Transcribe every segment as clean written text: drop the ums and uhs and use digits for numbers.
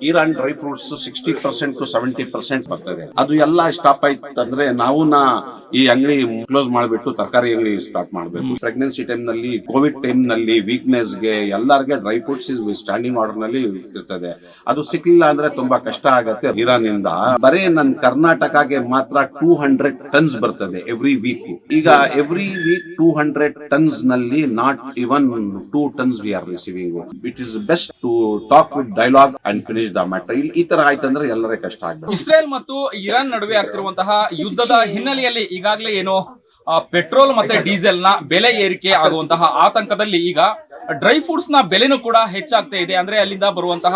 Iran dry fruits 60% to 70% ಬರ್ತದೆ. ಅದು ಎಲ್ಲ ಸ್ಟಾಪ್ ಆಯ್ತು ಅಂದ್ರೆ ನಾವು ಈ ಅಂಗಡಿ ಕ್ಲೋಸ್ ಮಾಡ್ಬಿಟ್ಟು ತರಕಾರಿ ಅಂಗಡಿ ಸ್ಟಾರ್ಟ್ ಮಾಡ್ಬೇಕು. ಪ್ರೆಗ್ನೆನ್ಸಿ ಟೈಮ್ ನಲ್ಲಿ, ಕೋವಿಡ್ ಟೈಮ್ ನಲ್ಲಿ, ವೀಕ್ನೆಸ್ ಗೆ ಎಲ್ಲರಿಗೆ ಡ್ರೈ ಫ್ರೂಟ್ಸ್ ಸ್ಟ್ಯಾಂಡಿಂಗ್ ಆರ್ಡರ್ ನಲ್ಲಿ ಇರ್ತದೆ. ಅದು ಸಿಕ್ಲಿಲ್ಲ ಅಂದ್ರೆ ತುಂಬಾ ಕಷ್ಟ ಆಗತ್ತೆ. ಇರಾನ್ ಇಂದ ಬರೀ ನನ್ನ ಕರ್ನಾಟಕಗೆ ಮಾತ್ರ 200 ಟನ್ಸ್ ಬರ್ತದೆ ಎವ್ರಿ ವೀಕ್. ಈಗ ಎವ್ರಿ ವೀಕ್ 200 ಟನ್ಸ್ ನಲ್ಲಿ not even 2 tons we are receiving. It is best to talk with dialogue and finish the matter. ಈ ತರ ಆಯ್ತಂದ್ರೆ ಎಲ್ಲರೇ ಕಷ್ಟ ಆಗ್ತದೆ. ಇಸ್ರೇಲ್ ಮತ್ತು ಇರಾನ್ ನಡುವೆ ಆಗ್ತಿರುವಂತಹ ಯುದ್ಧದ ಹಿನ್ನೆಲೆಯಲ್ಲಿ ಈಗಾಗಲೇ ಏನು ಪೆಟ್ರೋಲ್ ಮತ್ತೆ ಡೀಸೆಲ್ ನ ಬೆಲೆ ಏರಿಕೆ ಆಗುವಂತಹ ಆತಂಕದಲ್ಲಿ ಈಗ ಡ್ರೈ ಫ್ರೂಟ್ಸ್ ನ ಬೆಲೆನೂ ಕೂಡ ಹೆಚ್ಚಾಗ್ತಾ ಇದೆ. ಅಂದ್ರೆ ಅಲ್ಲಿಂದ ಬರುವಂತಹ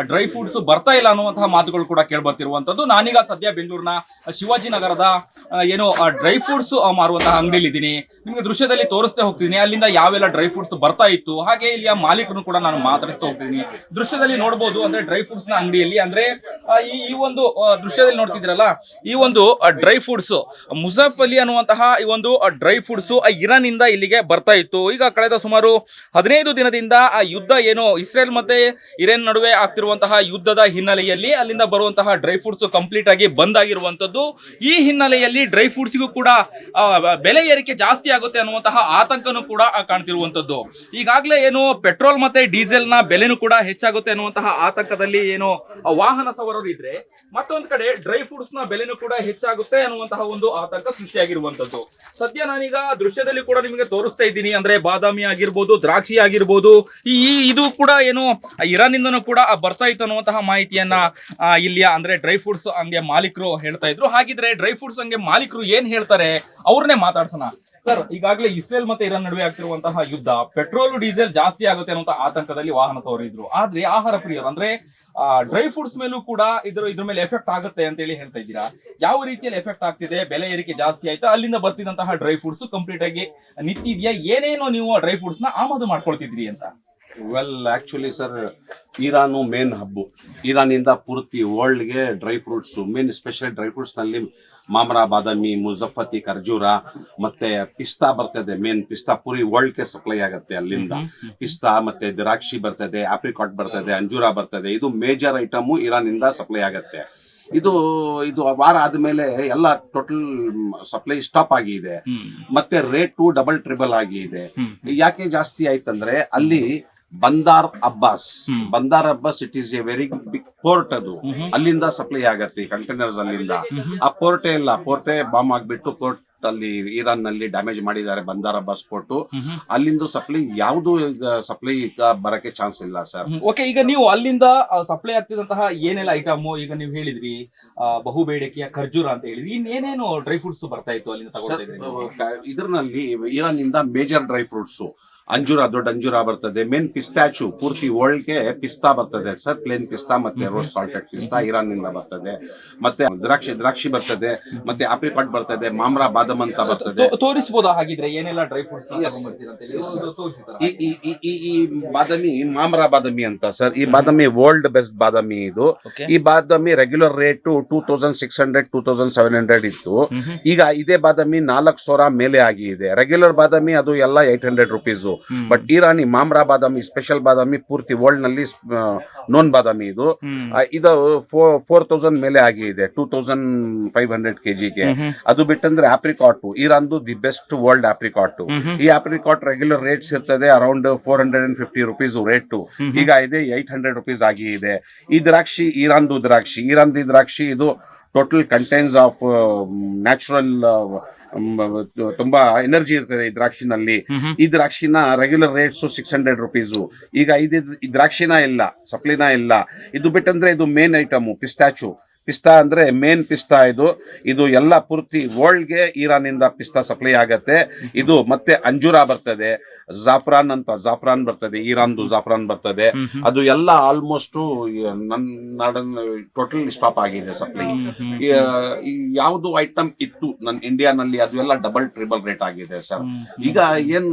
ಡ್ರೈ ಫ್ರೂಟ್ಸ್ ಬರ್ತಾ ಇಲ್ಲ ಅನ್ನುವಂತಹ ಮಾತುಗಳು ಕೂಡ ಕೇಳ್ಬರ್ತಿರುವಂತದ್ದು. ನಾನೀಗ ಸದ್ಯ ಬೆಂಗಳೂರಿನ ಶಿವಾಜಿನಗರದ ಏನು ಡ್ರೈ ಫ್ರೂಟ್ಸ್ ಮಾರುವಂತಹ ಅಂಗಡಿಯಲ್ಲಿ ಇದ್ದೀನಿ. ನಿಮ್ಗೆ ದೃಶ್ಯದಲ್ಲಿ ತೋರಿಸ್ತಾ ಹೋಗ್ತೀನಿ ಅಲ್ಲಿಂದ ಯಾವೆಲ್ಲ ಡ್ರೈ ಫ್ರೂಟ್ಸ್ ಬರ್ತಾ ಇತ್ತು. ಹಾಗೆ ಇಲ್ಲಿಯ ಮಾಲೀಕರನ್ನು ಕೂಡ ನಾನು ಮಾತಾಡಿಸ್ತಾ ಹೋಗ್ತೀನಿ. ದೃಶ್ಯದಲ್ಲಿ ನೋಡಬಹುದು ಅಂದ್ರೆ ಡ್ರೈ ಫ್ರೂಟ್ಸ್ ನ ಅಂಗಡಿಯಲ್ಲಿ ಅಂದ್ರೆ ಈ ಒಂದು ದೃಶ್ಯದಲ್ಲಿ ನೋಡ್ತಿದ್ರಲ್ಲ, ಈ ಒಂದು ಡ್ರೈ ಫ್ರೂಟ್ಸ್ ಮುಜಫ್ ಅಲಿ ಅನ್ನುವಂತಹ ಈ ಒಂದು ಡ್ರೈ ಫ್ರೂಟ್ಸ್ ಇರಾನ್ ಇಂದ ಇಲ್ಲಿಗೆ ಬರ್ತಾ ಇತ್ತು. ಈಗ ಕಳೆದ ಸುಮಾರು 15 ದಿನದಿಂದ ಆ ಯುದ್ಧ ಏನು ಇಸ್ರೇಲ್ ಮತ್ತೆ ಇರಾನ್ ನಡುವೆ ಆಗ್ತಿರುವಂತಹ ಯುದ್ಧದ ಹಿನ್ನೆಲೆಯಲ್ಲಿ ಅಲ್ಲಿಂದ ಬರುವಂತಹ ಡ್ರೈ ಫ್ರೂಟ್ಸ್ ಕಂಪ್ಲೀಟ್ ಆಗಿ ಬಂದ್ ಆಗಿರುವಂತದ್ದು. ಈ ಹಿನ್ನೆಲೆಯಲ್ಲಿ ಡ್ರೈ ಫ್ರೂಟ್ಸ್ಗೂ ಕೂಡ ಬೆಲೆ ಏರಿಕೆ ಜಾಸ್ತಿ ಆಗುತ್ತೆ ಅನ್ನುವಂತಹ ಆತಂಕನೂ ಕೂಡ ಕಾಣ್ತಿರುವಂತದ್ದು. ಈಗಾಗಲೇ ಏನು ಪೆಟ್ರೋಲ್ ಮತ್ತೆ ಡೀಸೆಲ್ ನ ಬೆಲೆನೂ ಕೂಡ ಹೆಚ್ಚಾಗುತ್ತೆ ಅನ್ನುವಂತಹ ಆತಂಕದಲ್ಲಿ ಏನು ವಾಹನ ಸವಾರರು ಇದ್ರೆ, ಮತ್ತೊಂದು ಕಡೆ ಡ್ರೈ ಫ್ರೂಟ್ಸ್ ನ ಬೆಲೆನೂ ಕೂಡ ಹೆಚ್ಚಾಗುತ್ತೆ ಅನ್ನುವಂತಹ ಒಂದು ಆತಂಕ ಸೃಷ್ಟಿಯಾಗಿರುವಂತದ್ದು. ಸದ್ಯ ನಾನೀಗ ದೃಶ್ಯದಲ್ಲಿ ಕೂಡ ನಿಮಗೆ ತೋರಿಸ್ತಾ ಇದ್ದೀನಿ. ಅಂದ್ರೆ ಬಾದಾಮಿ ಆಗಿರ್ಬೋದು, ದ್ರಾಕ್ಷಿ ಆಗಿರ್ಬೋದು, ಇದು ಕೂಡ ಏನು ಇರಾನ್ ಇಂದನೂ ಕೂಡ ಬರ್ತಾ ಇತ್ತು ಅನ್ನುವಂತಹ ಮಾಹಿತಿಯನ್ನ ಇಲ್ಲಿಯ ಅಂದ್ರೆ ಡ್ರೈ ಫ್ರೂಟ್ಸ್ ಅಂಗಡಿಯ ಮಾಲೀಕರು ಹೇಳ್ತಾ ಇದ್ರು. ಹಾಗಿದ್ರೆ ಡ್ರೈ ಫ್ರೂಟ್ಸ್ ಅಂಗಡಿಯ ಮಾಲೀಕರು ಏನ್ ಹೇಳ್ತಾರೆ ಅವ್ರನ್ನೇ ಮಾತಾಡ್ಸೋಣ. ಸರ್, ಈಗಾಗಲೇ ಇಸ್ರೇಲ್ ಮತ್ತೆ ಇರಾನ್ ನಡುವೆ ಆಗ್ತಿರುವಂತಹ ಯುದ್ಧ, ಪೆಟ್ರೋಲ್ ಡೀಸೆಲ್ ಜಾಸ್ತಿ ಆಗುತ್ತೆ ಅನ್ನುವಂತ ಆತಂಕದಲ್ಲಿ ವಾಹನ ಸವಾರರು ಆದ್ರೆ ಆಹಾರ ಪ್ರಿಯರು ಅಂದ್ರೆ ಡ್ರೈ ಫ್ರೂಟ್ಸ್ ಮೇಲೂ ಕೂಡ ಇದ್ರ ಮೇಲೆ ಎಫೆಕ್ಟ್ ಆಗುತ್ತೆ ಅಂತ ಹೇಳಿ ಹೇಳ್ತಾ ಇದ್ದೀರಾ. ಯಾವ ರೀತಿಯಲ್ಲಿ ಎಫೆಕ್ಟ್ ಆಗ್ತಿದೆ? ಬೆಲೆ ಏರಿಕೆ ಜಾಸ್ತಿ ಆಯ್ತಾ? ಅಲ್ಲಿಂದ ಬರ್ತಿದ್ದಂತಹ ಡ್ರೈ ಫ್ರೂಟ್ಸ್ ಕಂಪ್ಲೀಟ್ ಆಗಿ ನಿಂತಿದ್ಯಾ? ಏನೇನೋ ನೀವು ಡ್ರೈ ಫ್ರೂಟ್ಸ್ ನ ಆಮದು ಮಾಡ್ಕೊಳ್ತಿದ್ರಿ ಅಂತ? Well, actually sir, Iran main hub. ಇರಾನಿಂದ ಪೂರ್ತಿ ವರ್ಲ್ಡ್ಗೆ dry fruits, main special dry fruits ನಲ್ಲಿ ಮಾಮ್ರಾ, ಬಾದಾಮಿ, ಮುಜಫತಿ, ಖರ್ಜೂರ ಮತ್ತೆ ಪಿಸ್ತಾ ಬರ್ತದೆ. ಮೇನ್ ಪಿಸ್ತಾ ಪೂರಿ ವರ್ಲ್ಡ್ಗೆ ಸಪ್ಲೈ ಆಗುತ್ತೆ ಅಲ್ಲಿಂದ. ಪಿಸ್ತಾ ಮತ್ತೆ ದ್ರಾಕ್ಷಿ ಬರ್ತದೆ, ಆಪ್ರಿಕಾಟ್ ಬರ್ತದೆ, ಅಂಜೂರ ಬರ್ತದೆ. ಇದು ಮೇಜರ್ ಐಟಮು ಇರಾನ್ ಇಂದ ಸಪ್ಲೈ ಆಗತ್ತೆ. ಇದು ವಾರ ಆದ್ಮೇಲೆ ಎಲ್ಲ ಟೋಟಲ್ ಸಪ್ಲೈ ಸ್ಟಾಪ್ ಆಗಿದೆ. ಮತ್ತೆ ರೇಟು ಡಬಲ್ ಟ್ರಿಬಲ್ ಆಗಿದೆ. ಯಾಕೆ ಜಾಸ್ತಿ ಆಯ್ತಂದ್ರೆ ಅಲ್ಲಿ Bandar Abbas it is a very big port. ಅದು ಅಲ್ಲಿಂದ ಸಪ್ಲೈ ಆಗತ್ತೆ ಕಂಟೈನರ್ಸ್ ಅಲ್ಲಿಂದ. ಆ ಪೋರ್ಟೇ ಇಲ್ಲ, ಪೋರ್ಟೇ ಬಾಂಬ್ ಆಗ್ಬಿಟ್ಟು ಪೋರ್ಟ್ ಅಲ್ಲಿ ಇರಾನ್ ನಲ್ಲಿ ಡ್ಯಾಮೇಜ್ ಮಾಡಿದ್ದಾರೆ. ಬಂದಾರ್ ಅಬ್ಬಾಸ್ ಪೋರ್ಟ್ ಅಲ್ಲಿಂದ ಸಪ್ಲೈ ಯಾವುದು ಸಪ್ಲೈ ಬರಕ್ಕೆ ಚಾನ್ಸ್ ಇಲ್ಲ ಸರ್. ಓಕೆ, ಈಗ ನೀವು ಅಲ್ಲಿಂದ ಸಪ್ಲೈ ಆಗ್ತಿದಂತಹ ಏನೆಲ್ಲ ಐಟಮ್ ಈಗ ನೀವು ಹೇಳಿದ್ರಿ, ಬಹು ಬೇಡಿಕೆಯ ಖರ್ಜೂರ ಅಂತ ಹೇಳಿದ್ರಿ, ಇನ್ನೇನೇನು ಡ್ರೈ ಫ್ರೂಟ್ಸ್ ಬರ್ತಾ ಇತ್ತು ಅಲ್ಲಿಂದ ತಗೊಳ್ತಾ? ಇದರಲ್ಲಿ ಇರಾನ್ ಇಂದ ಮೇಜರ್ ಡ್ರೈ ಫ್ರೂಟ್ಸ್ ಅಂಜೂರ, ದೊಡ್ಡ ಅಂಜೂರ ಬರ್ತದೆ. ಮೇನ್ ಪಿಸ್ತಾಚು ಪೂರ್ತಿ ವರ್ಲ್ಡ್ಗೆ ಪಿಸ್ತಾ ಬರ್ತದೆ ಸರ್. ಪ್ಲೇನ್ ಪಿಸ್ತಾ ಮತ್ತೆ ರೋಸ್ ಸಾಲ್ಟೆಡ್ ಪಿಸ್ತಾ ಇರಾನ್ ನಿಂದ ಬರ್ತದೆ. ಮತ್ತೆ ದ್ರಾಕ್ಷಿ ಬರ್ತದೆ, ಮತ್ತೆ ಆಪ್ರಿಕಾಟ್ ಬರ್ತದೆ, ಮಾಮ್ರಾ, ಬಾದಾಮ್ ಅಂತ ಬರ್ತದೆ. ತೋರಿಸಬಹುದಾ ಹಾಗಿದ್ರೆ ಏನೆಲ್ಲ ಡ್ರೈ ಫ್ರೂಟ್ಸ್? ಈ ಬಾದಾಮಿ ಮಾಮ್ರಾ ಬಾದಾಮಿ ಅಂತ ಸರ್. ಈ ಬಾದಾಮಿ ವರ್ಲ್ಡ್ ಬೆಸ್ಟ್ ಬಾದಾಮಿ ಇದು. ಈ ಬಾದಾಮಿ ರೆಗ್ಯುಲರ್ ರೇಟ್ 2600 2700 ಇತ್ತು. ಈಗ ಇದೇ ಬಾದಾಮಿ 4000 ಮೇಲೆ ಆಗಿದೆ. ರೆಗ್ಯುಲರ್ ಬಾದಾಮಿ ಅದು ಎಲ್ಲ 800 ರುಪೀಸ್. ಬಟ್ ಇರಾನಿ ಮಾಮ್ರಾ ಬಾದಾಮಿ, ಸ್ಪೆಷಲ್ ಬಾದಾಮಿ, ಪೂರ್ತಿ ವರ್ಲ್ಡ್ ನಲ್ಲಿ ನೋನ್ ಬಾದಾಮಿ ಇದು 4000 ಮೇಲೆ ಆಗಿದೆ, 2500 kg. ಅದು ಬಿಟ್ಟಂದ್ರೆ ಆಪ್ರಿಕಾಟ್, ಇರಾನ್ದು ದಿ ಬೆಸ್ಟ್ ವರ್ಲ್ಡ್ ಆಪ್ರಿಕಾಟ್. ಈ ಆಪ್ರಿಕಾಟ್ ರೆಗ್ಯುಲರ್ ರೇಟ್ಸ್ ಇರ್ತದೆ ಅರೌಂಡ್ 450 ರುಪೀಸ್ ರೇಟ್. ಈಗ ಇದೆ 800 ರುಪೀಸ್ ಆಗಿದೆ. ಈ ದ್ರಾಕ್ಷಿ ಇರಾನ್ದು ದ್ರಾಕ್ಷಿ ಇದು ಟೋಟಲ್ ಕಂಟೈನ್ಸ್ ಆಫ್ ನ್ಯಾಚುರಲ್, ತುಂಬಾ ಎನರ್ಜಿ ಇರ್ತದೆ ಈ ದ್ರಾಕ್ಷಿನಲ್ಲಿ. ಈ ದ್ರಾಕ್ಷಿನ ರೆಗ್ಯುಲರ್ ರೇಟ್ಸ್ 600 ರುಪೀಸ್. ಈಗ ಈ ದ್ರಾಕ್ಷಿನ ಇಲ್ಲ, ಸಪ್ಲಿನ ಇಲ್ಲ. ಇದು ಬಿಟ್ಟಂದ್ರೆ ಇದು ಮೇನ್ ಐಟಮು ಪಿಸ್ತಾ ಅಂದ್ರೆ ಮೇನ್ ಪಿಸ್ತಾ. ಇದು ಎಲ್ಲ ಪೂರ್ತಿ ವರ್ಲ್ಡ್ಗೆ ಇರಾನ್ ಇಂದ ಪಿಸ್ತಾ ಸಪ್ಲೈ ಆಗತ್ತೆ. ಇದು ಮತ್ತೆ ಅಂಜೂರ ಬರ್ತದೆ, ಜಾಫ್ರಾನ್ ಬರ್ತದೆ, ಇರಾನ್ದು ಜಾಫ್ರಾನ್ ಬರ್ತದೆ. ಅದು ಎಲ್ಲ ಆಲ್ಮೋಸ್ಟ್ ಟೋಟಲ್ ಸ್ಟಾಪ್ ಆಗಿದೆ ಸಪ್ಲೈ. ಯಾವುದು ಐಟಮ್ ಇತ್ತು ನನ್ನ ಇಂಡಿಯಾನಲ್ಲಿ ಅದು ಎಲ್ಲ ಡಬಲ್ ಟ್ರಿಬಲ್ ರೇಟ್ ಆಗಿದೆ ಸರ್. ಈಗ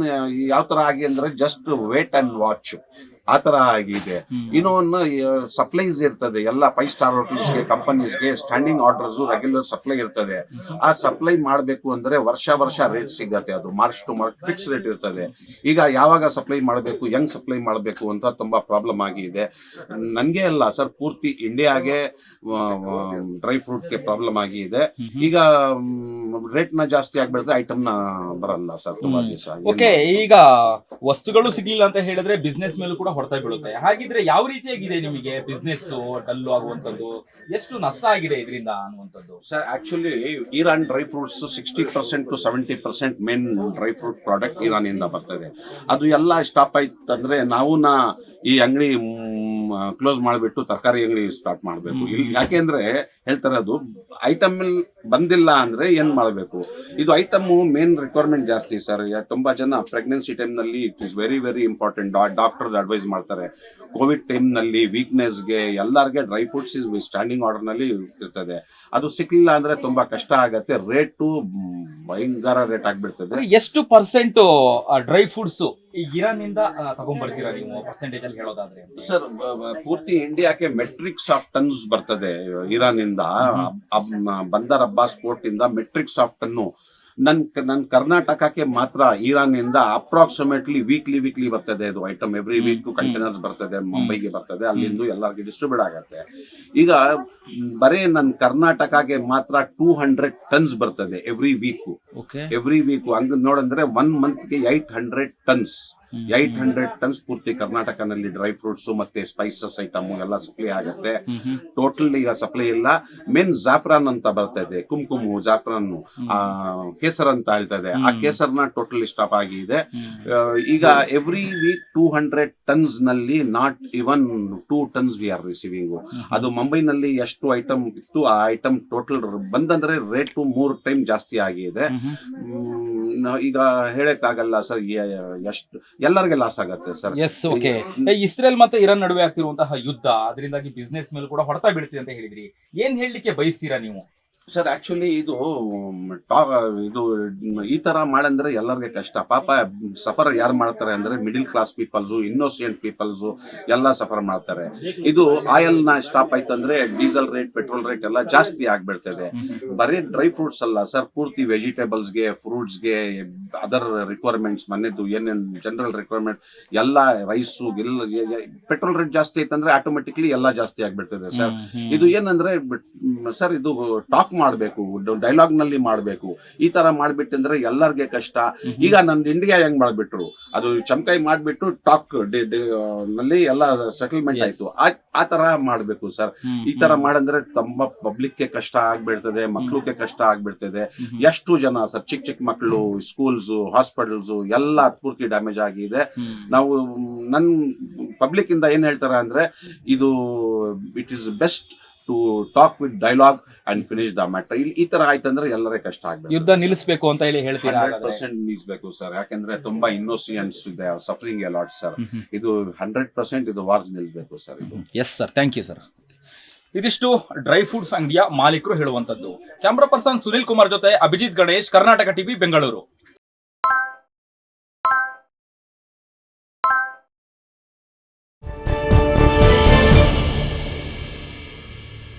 ಯಾವ ತರ ಆಗಿದೆ ಅಂದ್ರೆ ಜಸ್ಟ್ ವೇಟ್ ಅಂಡ್ ವಾಚ್. ಆ ತರ ಆಗಿದೆ. ಇನ್ನೊಂದು ಸಪ್ಲೈಸ್ ಇರ್ತದೆ ಎಲ್ಲ 5 ಸ್ಟಾರ್ ಹೋಟೆಲ್ಸ್ಗೆ, ಕಂಪನೀಸ್ಗೆ ಸ್ಟ್ಯಾಂಡಿಂಗ್ ಆರ್ಡರ್ಸ್, ರೆಗ್ಯುಲರ್ ಸಪ್ಲೈ ಇರ್ತದೆ. ಆ ಸಪ್ಲೈ ಮಾಡಬೇಕು ಅಂದ್ರೆ ವರ್ಷ ರೇಟ್ ಸಿಗತ್ತೆ. ಅದು March to March fix rate ಇರ್ತದೆ. ಈಗ ಯಾವಾಗ ಸಪ್ಲೈ ಮಾಡಬೇಕು, ಹೆಂಗ್ ಸಪ್ಲೈ ಮಾಡಬೇಕು ಅಂತ ತುಂಬಾ ಪ್ರಾಬ್ಲಮ್ ಆಗಿದೆ. ನನ್ಗೆ ಅಲ್ಲ ಸರ್, ಪೂರ್ತಿ ಇಂಡಿಯಾಗೆ ಡ್ರೈ ಫ್ರೂಟ್ಗೆ ಪ್ರಾಬ್ಲಮ್ ಆಗಿದೆ. ಈಗ ರೇಟ್ ನ ಜಾಸ್ತಿ ಆಗ್ಬಿಡುತ್ತೆ, ಐಟಮ್ ನ ಬರಲ್ಲ ಸರ್ ತುಂಬಾ ದಿವಸ. ಓಕೆ, ಈಗ ವಸ್ತುಗಳು ಸಿಗ್ಲಿಲ್ಲ ಅಂತ ಹೇಳಿದ್ರೆ ಬಿಸ್ನೆಸ್ ಮೇಲೂ ಕೂಡ ಹೊಡೆತ ಬೀಳುತ್ತೆ. ಹಾಗಿದ್ರೆ ಯಾವ ರೀತಿಯಾಗಿದೆ ನಿಮಗೆ ಬಿಸ್ನೆಸ್ ಡಲ್ಲು ಆಗುವಂತದ್ದು, ಎಷ್ಟು ನಷ್ಟ ಆಗಿದೆ ಇದರಿಂದ ಅನ್ನುವಂಥದ್ದು? Sir actually Iran dry fruits 60% to 70% main dry fruit product Iran ಇಂದ ಬರ್ತದೆ. ಅದು ಎಲ್ಲ ಸ್ಟಾಪ್ ಆಯ್ತು ಅಂದ್ರೆ ನಾವು ಈ ಅಂಗಡಿ ಕ್ಲೋಸ್ ಮಾಡಿಬಿಟ್ಟು ತರಕಾರಿ ಅಂಗಡಿ ಸ್ಟಾರ್ಟ್ ಮಾಡಬೇಕು. ಯಾಕೆಂದ್ರೆ ಹೇಳ್ತಾರೆ ಅದು ಐಟಮ್ ಬಂದಿಲ್ಲ ಅಂದ್ರೆ ಏನ್ ಮಾಡಬೇಕು. ಇದು ಐಟಮ್ ಮೇನ್ ರಿಕ್ವೈರ್ಮೆಂಟ್ ಜಾಸ್ತಿ ಸರ್. ತುಂಬಾ ಜನ ಪ್ರೆಗ್ನೆನ್ಸಿ ಟೈಮ್ ನಲ್ಲಿ it is very important. Doctors advise ಮಾಡ್ತಾರೆ. ಕೋವಿಡ್ ಟೈಮ್ ನಲ್ಲಿ ವೀಕ್ನೆಸ್ಗೆ ಎಲ್ಲರಿಗೆ dry fruits is standing order ನಲ್ಲಿ ಇರ್ತದೆ. ಅದು ಸಿಕ್ಲಿಲ್ಲ ಅಂದ್ರೆ ತುಂಬಾ ಕಷ್ಟ ಆಗತ್ತೆ. ರೇಟು ಭಯಂಕರ ರೇಟ್ ಆಗ್ಬಿಡ್ತದೆ. ಎಷ್ಟು ಪರ್ಸೆಂಟ್ ಡ್ರೈ ಫ್ರೂಟ್ಸ್ ಇರಾನ್ ಇಂದ ತಗೊಂಡ್ಬರ್ತೀರಾ ನೀವು ಪರ್ಸೆಂಟೇಜ್ ಅಲ್ಲಿ ಹೇಳೋದಾದ್ರೆ? ಸರ್ ಪೂರ್ತಿ ಇಂಡಿಯಾಕ್ಕೆ ಮೆಟ್ರಿಕ್ಸ್ ಆಫ್ ಟನ್ಸ್ ಬರ್ತದೆ ಇರಾನ್ ಇಂದ. ಬಂದರ್ ಅಬ್ಬಾಸ್ ಪೋರ್ಟ್ ಇಂದ ಮೆಟ್ರಿಕ್ಸ್ ಆಫ್ ಟನ್ನು ನನ್ ಕರ್ನಾಟಕಕ್ಕೆ ಮಾತ್ರ ಇರಾನ್ ಇಂದ ಅಪ್ರಾಕ್ಸಿಮೇಟ್ಲಿ ವೀಕ್ಲಿ ಬರ್ತದೆ. ಅದು ಐಟಮ್ ಎವ್ರಿ ವೀಕ್ ಕಂಟೈನರ್ಸ್ ಬರ್ತದೆ, ಮುಂಬೈಗೆ ಬರ್ತದೆ, ಅಲ್ಲಿಂದ ಎಲ್ಲರಿಗೆ ಡಿಸ್ಟ್ರಿಬ್ಯೂಟ್ ಆಗತ್ತೆ. ಈಗ ಬರೀ ನನ್ ಕರ್ನಾಟಕಕ್ಕೆ ಮಾತ್ರ 200 ಟನ್ಸ್ ಬರ್ತದೆ ಎವ್ರಿ ವೀಕ್. ಹಂಗ ನೋಡಂದ್ರೆ 1 ಮಂತ್ಗೆ 800 ಟನ್ಸ್. 800 ಟನ್ಸ್ ಪೂರ್ತಿ ಕರ್ನಾಟಕನಲ್ಲಿ ಡ್ರೈ ಫ್ರೂಟ್ಸ್ ಮತ್ತೆ ಸ್ಪೈಸಸ್ ಐಟಮ್ ಎಲ್ಲ ಸಪ್ಲೈ ಆಗುತ್ತೆ. ಟೋಟಲ್ ಈಗ ಸಪ್ಲೈ ಇಲ್ಲ. ಮೇನ್ ಜಾಫ್ರಾನ್ ಅಂತ ಬರ್ತದೆ, ಕುಂಕುಮು, ಜಾಫ್ರಾನ್, ಕೇಸರ್ ಅಂತ ಹೇಳ್ತದೆ. ಆ ಕೇಸರ್ನ ಟೋಟಲಿ ಸ್ಟಾಪ್ ಆಗಿದೆ. ಈಗ ಎವ್ರಿ ವೀಕ್ 200 ಟನ್ಸ್ ನಲ್ಲಿ not even 2 tons we are receiving. ಅದು ಮುಂಬೈನಲ್ಲಿ ಎಷ್ಟು ಐಟಮ್ ಇತ್ತು ಆ ಐಟಮ್ ಟೋಟಲ್ ಬಂದಂದ್ರೆ ರೇಟ್ 3 ಟೈಮ್ ಜಾಸ್ತಿ ಆಗಿದೆ. ಈಗ ಹೇಳಕ್ಕಾಗಲ್ಲ ಸರ್, ಎಷ್ಟು ಎಲ್ಲರಿಗೆ ಲಾಸ್ ಆಗತ್ತೆ ಸರ್. Yes, okay. ಇಸ್ರೇಲ್ ಮತ್ತೆ ಇರಾನ್ ನಡುವೆ ಆಗ್ತಿರುವಂತಹ ಯುದ್ಧ, ಅದರಿಂದಾಗಿ ಬಿಸ್ನೆಸ್ ಮೇಲೆ ಕೂಡ ಹೊಡೆತ ಬೀಳ್ತಿದೆ ಅಂತ ಹೇಳಿದ್ರಿ. ಏನ್ ಹೇಳಲಿಕ್ಕೆ ಬಯಸ್ತೀರಾ ನೀವು? ಸರ್ ಆಕ್ಚುಲಿ ಇದು ಈ ತರ ಮಾಡಂದ್ರೆ ಎಲ್ಲರಿಗೆ ಕಷ್ಟ. ಪಾಪ ಸಫರ್ ಯಾರು ಮಾಡ್ತಾರೆ ಅಂದ್ರೆ middle class peoples, innocent peoples ಎಲ್ಲ ಸಫರ್ ಮಾಡ್ತಾರೆ. ಇದು ಆಯಿಲ್ ನ ಸ್ಟಾಪ್ ಆಯ್ತಂದ್ರೆ ಡೀಸೆಲ್ ರೇಟ್, ಪೆಟ್ರೋಲ್ ರೇಟ್ ಎಲ್ಲ ಜಾಸ್ತಿ ಆಗ್ಬಿಡ್ತದೆ. ಬರೀ ಡ್ರೈ ಫ್ರೂಟ್ಸ್ ಅಲ್ಲ ಸರ್, ಪೂರ್ತಿ ವೆಜಿಟೇಬಲ್ಸ್ಗೆ, ಫ್ರೂಟ್ಸ್ಗೆ, ಅದರ್ ರಿಕ್ವೈರ್ಮೆಂಟ್ಸ್ ಮನೆದು ಏನೇನ್ ಜನರಲ್ ರಿಕ್ವೈರ್ಮೆಂಟ್ ಎಲ್ಲ, ರೈಸು ಎಲ್ಲ, ಪೆಟ್ರೋಲ್ ರೇಟ್ ಜಾಸ್ತಿ ಆಯ್ತಂದ್ರೆ ಆಟೋಮೆಟಿಕ್ಲಿ ಎಲ್ಲ ಜಾಸ್ತಿ ಆಗ್ಬಿಡ್ತದೆ ಸರ್. ಇದು ಏನಂದ್ರೆ ಸರ್, ಇದು ಟಾಕ್ ಮಾಡಬೇಕು, ಡೈಲಾಗ್ ನಲ್ಲಿ ಮಾಡಬೇಕು. ಈ ತರ ಮಾಡ್ಬಿಟ್ಟಂದ್ರೆ ಎಲ್ಲರಿಗೆ ಕಷ್ಟ. ಈಗ ನಂದು ಇಂಡಿಯಾ ಹೆಂಗ್ ಮಾಡ್ಬಿಟ್ರು, ಅದು ಚಮಕಾಯಿ ಮಾಡ್ಬಿಟ್ಟು ಟಾಕ್ ನಲ್ಲಿ ಎಲ್ಲ ಸೆಟಲ್ಮೆಂಟ್ ಆಯ್ತು. ಆ ತರ ಮಾಡ್ಬೇಕು ಸರ್. ಈ ತರ ಮಾಡಂದ್ರೆ ತಮ್ಮ ಪಬ್ಲಿಕ್ಗೆ ಕಷ್ಟ ಆಗ್ಬಿಡ್ತದೆ, ಮಕ್ಳಿಗೆ ಕಷ್ಟ ಆಗ್ಬಿಡ್ತದೆ. ಎಷ್ಟು ಜನ ಸರ್, ಚಿಕ್ಕ ಮಕ್ಕಳು, ಸ್ಕೂಲ್ಸ್, ಹಾಸ್ಪಿಟಲ್ಸ್ ಎಲ್ಲ ಪೂರ್ತಿ ಡ್ಯಾಮೇಜ್ ಆಗಿದೆ. ನಾವು ನನ್ ಪಬ್ಲಿಕ್ ಇಂದ ಏನ್ ಹೇಳ್ತಾರೆ ಅಂದ್ರೆ, ಇದು it is best to talk with dialogue and finish the matter. ಈ ತರ ಆಯ್ತಂದ್ರೆ ಎಲ್ಲರೇ ಕಷ್ಟ ಆಗ್ಬೇಕು. ಯುದ್ಧ ನಿಲ್ಲಿಸಬೇಕು ಅಂತ ಹೇಳಿ ಹೇಳ್ತೀರಾ? 100% ನಿಲ್ಲಿಸಬೇಕು ಸರ್. ಯಾಕಂದ್ರೆ ತುಂಬಾ ಇನ್ನೋಸೆಂಟ್ಸ್ ಇದೆ, ಸಫರಿಂಗ್ ಎ ಲಾಟ್ ಸರ್. ಇದು 100% ಇದು ವಾರ್ಸ್ ನಿಲ್ಲಿಸಬೇಕು ಸರ್. ಇದು yes sir, thank you sir. ಇದಿಷ್ಟು ಡ್ರೈ ಫ್ರೂಟ್ಸ್ ಅಂಗಡಿಯ ಮಾಲೀಕರು ಹೇಳುವಂತದ್ದು. ಕ್ಯಾಮ್ರಾ ಪರ್ಸನ್ ಸುನಿಲ್ ಕುಮಾರ್ ಜೊತೆ ಅಭಿಜಿತ್ ಗಣೇಶ್, ಕರ್ನಾಟಕ ಟಿವಿ, ಬೆಂಗಳೂರು.